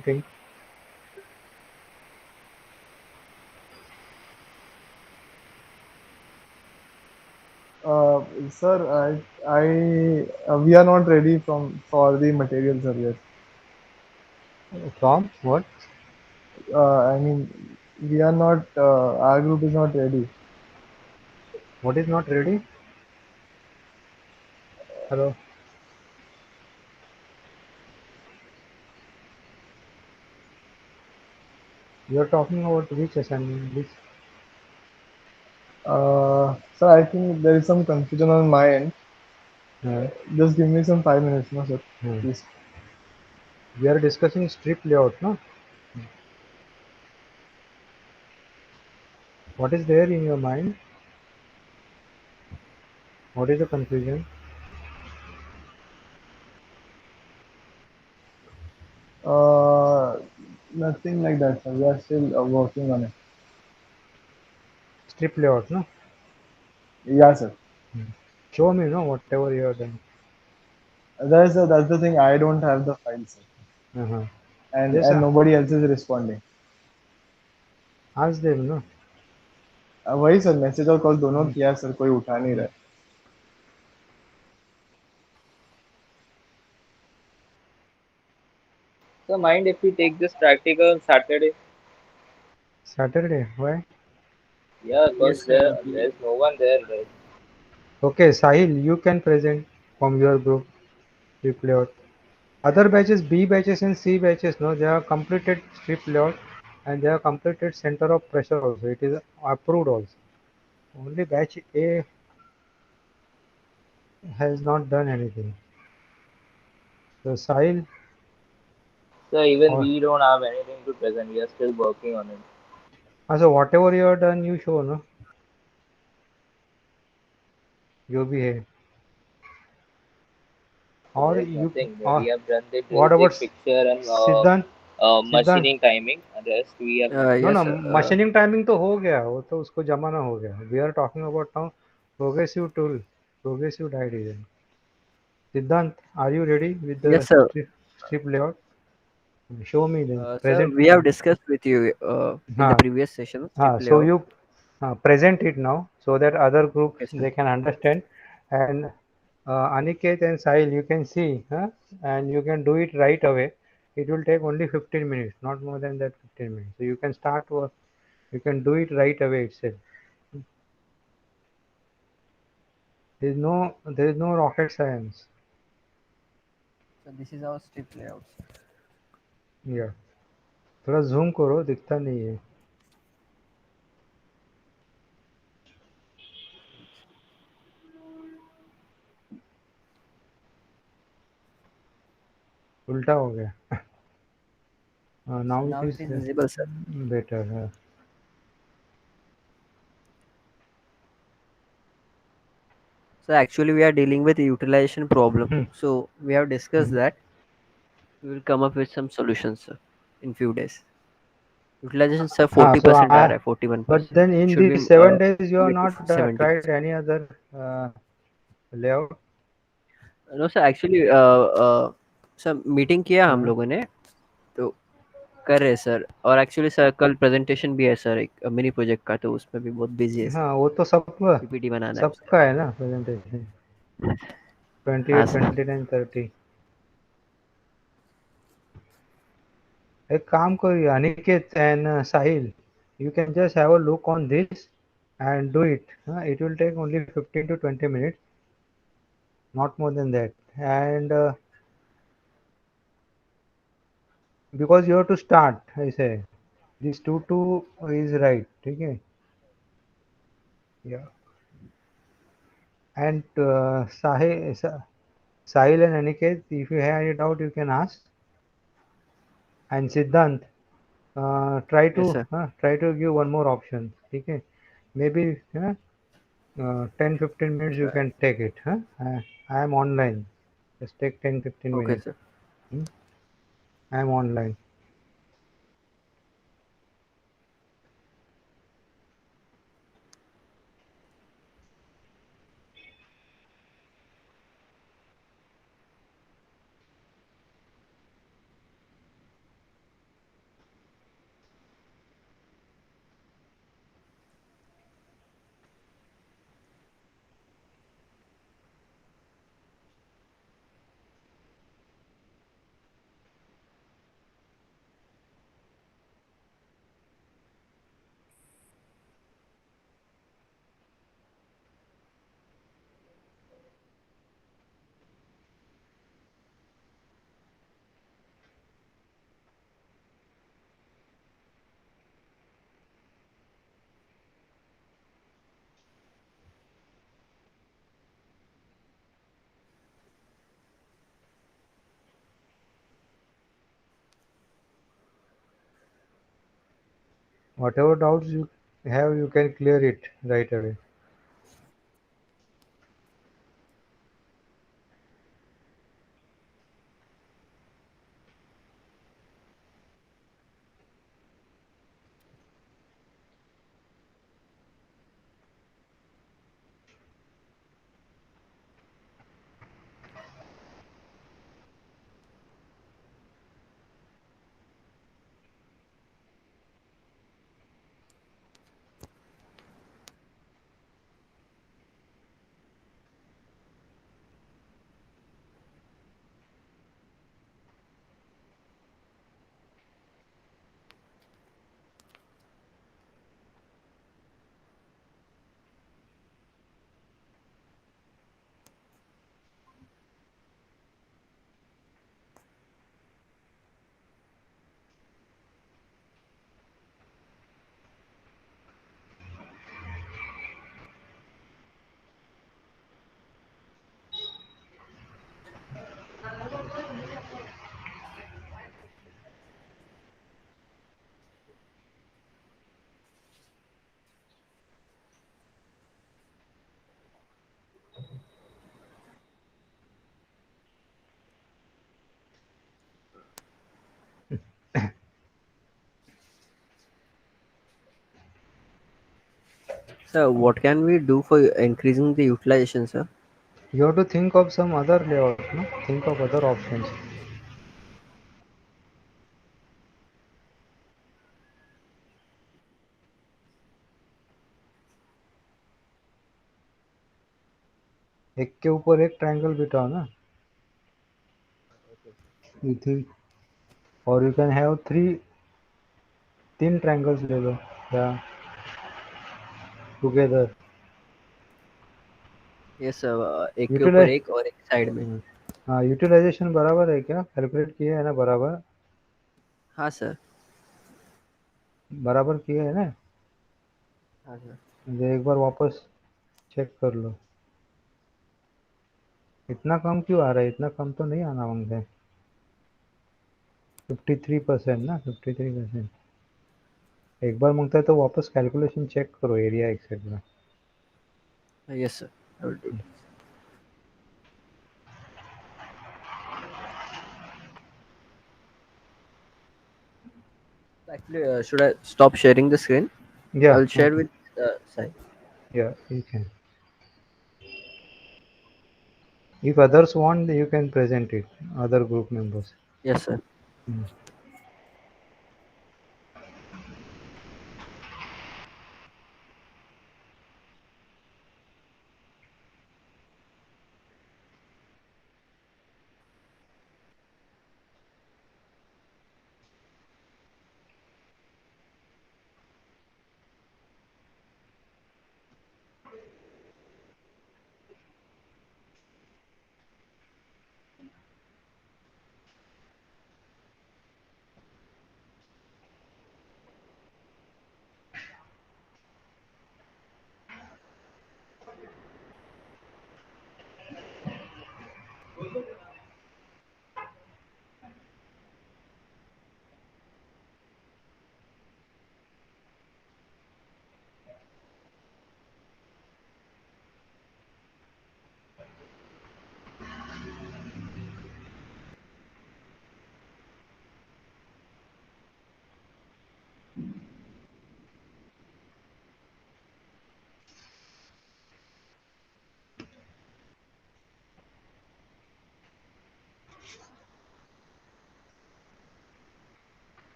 Thing. Sir, we are not ready for the materials sir, yet. From what? I mean, we are not. Our group is not ready. What is not ready? Hello. You're talking about which assignment? Which? Sir, I think there is some confusion on my end. Uh, Just give me some 5 minutes, no, sir, uh, please. we are discussing strip layout, no? What is there in your mind? What is the confusion? Uh, Nothing like that, sir. We are still working on it. Strip layout, no? Yeah, sir. Show me, no, whatever you have done. That's the thing. I don't have the file, sir, Uh-huh. and Just nobody else is responding. ask them, no? वही sir message और call दोनों Hmm. किया sir कोई उठा नहीं रहा है. So mind if we take this practical on Saturday? Saturday, why? Yeah, because Yes, sir. there's no one there, right? Okay, Sahil, you can present from your group strip layout. Other batches, B batches and C batches, no, they have completed strip layout and they have completed center of pressure also. It is approved also. Only batch A has not done anything. So Sahil So even or we don't have anything to present. We are still working on it. so whatever you have done, you show, no? You be here. Or There's you nothing. We or have done the what about basic picture and Siddhant? Siddhant? machining timing. And rest we have No, Yes, no, sir. Machining timing तो हो गया वो तो उसको जमाना हो गया we are talking about now progressive tool progressive डायरीजन Siddhant are you ready with the Yes, sir. strip layout show me then Sir, present we have discussed with you in the हाँ previous session strip so layout. you present it now so that other groups Okay, sir. they can understand and Aniket and Sahil you can see and you can do it right away it will take only 15 minutes not more than that 15 minutes so you can start work you can do it right away itself there is no rocket science. So this is our strip layout. या थोड़ा zoom करो दिखता नहीं है उल्टा हो गया So now it now it is is visible, sir. Better So actually, we are dealing with a utilization problem. So we have discussed that we will come up with some solutions, sir, in few days. Utilization, sir, हाँ सो 40% आ रहा है, but 41%. then It in should be these 7 days you have made to not tried 70%. any other layout No, sir. Actually, sir meeting किया हम हाँ लोगों ने तो कर रहे हैं सर और एक्चुअली सर कल प्रेजेंटेशन भी है सर एक मिनी प्रोजेक्ट का तो उसमें भी बहुत बिजी है सर हाँ वो तो सबका पीपीटी बनाना है उसे सबका है ना प्रेजेंटेशन ट्वेंटी हाँ एट सर 29 30 एक काम करिए Aniket and Sahil you can just have a look on this and do it it will take only 15 to 20 minutes not more than that and because you have to start I say this 2 2 is right okay yeah and Sahil and Aniket if you have any doubt you can ask and Siddhant yes sir try to give one more option okay maybe 10 15 minutes you can take it I am online just take 10 15 okay minutes sir hmm? I am online Whatever doubts you have, you can clear it right away. So what can we do for increasing the utilization, sir? You have to think of some other layout, no? Think of other options. एक के ऊपर एक triangle बिठाओ ना. You think, or you can have three, तीन triangles ले लो. Yeah, together. Yes sir, एक के ऊपर यूटिलाइज एक और एक साइड में. हाँ, यूटिलाइजेशन बराबर है क्या? कैलकुलेट किया है ना बराबर? हाँ सर. बराबर किया है ना? हाँ सर. मुझे एक बार वापस चेक कर लो. इतना कम क्यों आ रहा है? इतना कम तो नहीं आना मांगते. 53% ना, 53%. एक बार मांगता है तो वापस कैलकुलेशन चेक करो area etcetera. Yes sir, I will do. Actually, should I stop sharing the screen? Yeah, I'll share okay. with Sai. Yeah, you can. If others want, you can present it. Other group members. Yes, sir. Mm.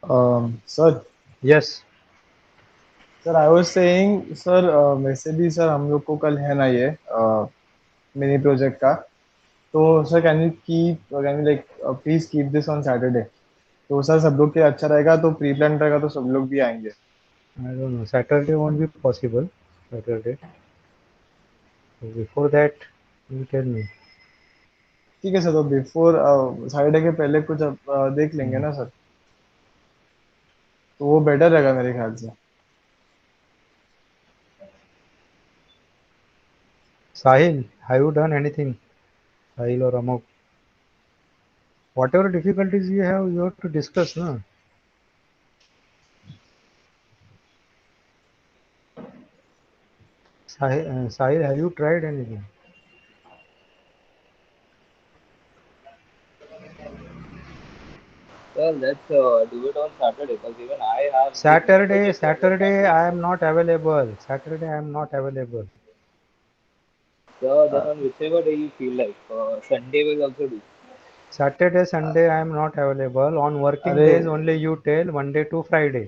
Sir, Yes. sir, I was saying, sir, वैसे भी sir हम लोग को कल है ना ये mini project का, तो sir can you like please keep this on Saturday? तो सर सब लोग के लिए अच्छा रहेगा, तो प्री प्लान रहेगा तो सब लोग भी आएंगे। I don't know. Saturday won't be possible. Saturday. So before that, you tell me. ठीक है सर, तो बिफोर सैटरडे के पहले कुछ देख लेंगे Hmm. ना सर, तो वो बेटर रहेगा मेरे ख्याल से। Sahil, have you done anything? Sahil or Amok? Whatever difficulties you have to discuss, no? Sahil, have you tried anything? So let's do it on Saturday because even I have the mini Saturday, project as of Saturday, Saturday. I am not available. Saturday, I am not available. So then Uh, on whichever day you feel like, Sunday will also do. Saturday, Sunday, I am not available. On working अरे days, only you tell Monday to Friday.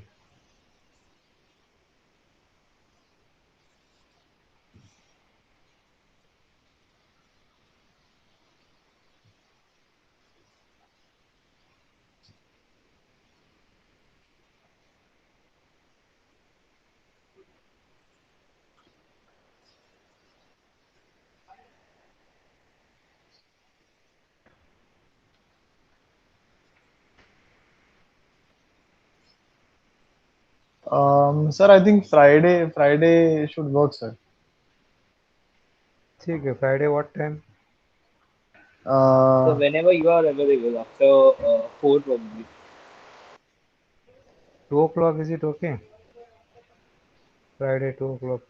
Sir I think Friday should work sir. ठीक है, Friday, what time? So whenever you are available after 4 probably. 2 o'clock, is it okay? Friday, 2 o'clock.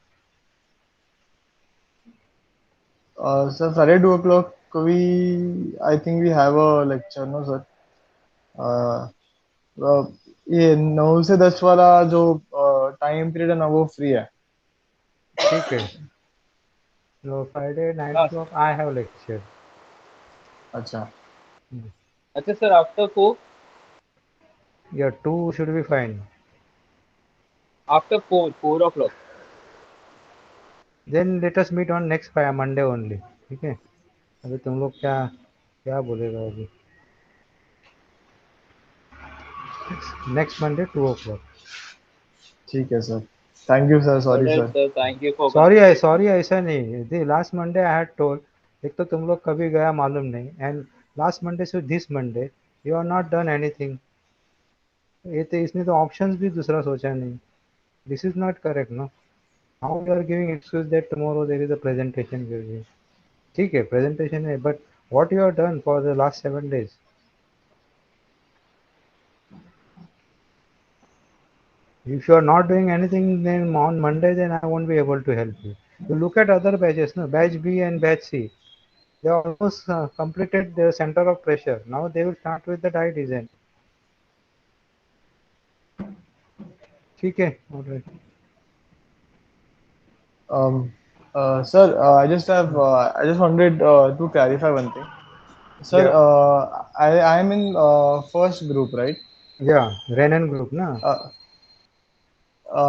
Sir Friday 2 o'clock we I think we have a lecture no sir. ये 9 से 10 वाला जो time period है ना वो free है। ठीक है. No, Friday, 9 Ah, o'clock, I have lecture. अच्छा। Hmm. अच्छा sir, after 4, Yeah, 2 should be fine. after 4 o'clock. Then let us meet on next Monday only. ठीक है. अभी तुम लोग क्या क्या बोलेगा अभी? Next Monday, 2 o'clock. ठीक है sir, thank you sir, sorry Alright sir. sir, thank you for sorry considering. Sorry ऐसा नहीं. The last Monday I had told. एक तो तुम लोग कभी गया मालूम नहीं, एंड लास्ट मंडे से this Monday you are not done anything. ये तो इसने तो ऑप्शंस भी दूसरा सोचा नहीं. This is not correct no. How you are giving excuse that tomorrow there is a presentation will be. ठीक है, प्रेजेंटेशन है, but what you have done for the last 7 days? If you are not doing anything then on Monday, then I won't be able to help you. You look at other batches, no, batch B and batch C. They almost completed their center of pressure. Now they will start with the die design. ठीक है, all right. Sir I just wanted to clarify one thing sir. Yeah, I am in first group right? yeah, Renan group ना.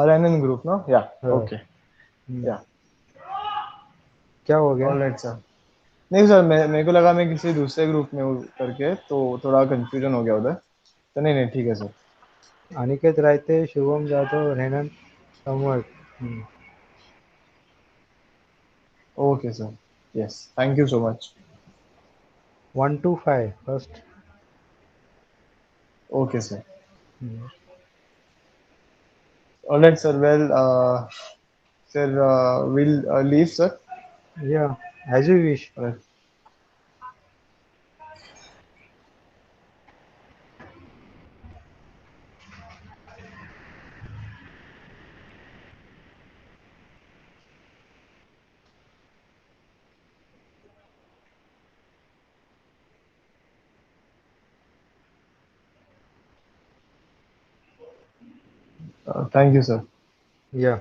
Renan group no, या हाँ. Okay, hmm. या क्या हो गया? Alright sir. नहीं सर, मैं मेरे को लगा मैं किसी दूसरे ग्रुप में हूँ करके, तो थोड़ा कंफ्यूजन हो गया उधर, तो नहीं नहीं ठीक है सर। अनिकेत रायते, शुभम जादव, रेनन, समवर्ट. Okay sir, yes, thank you so much. 1 to 5 first. Okay sir, Hmm. Alright sir, well sir will leave sir. Yeah, as you wish. Thank you sir. Yeah.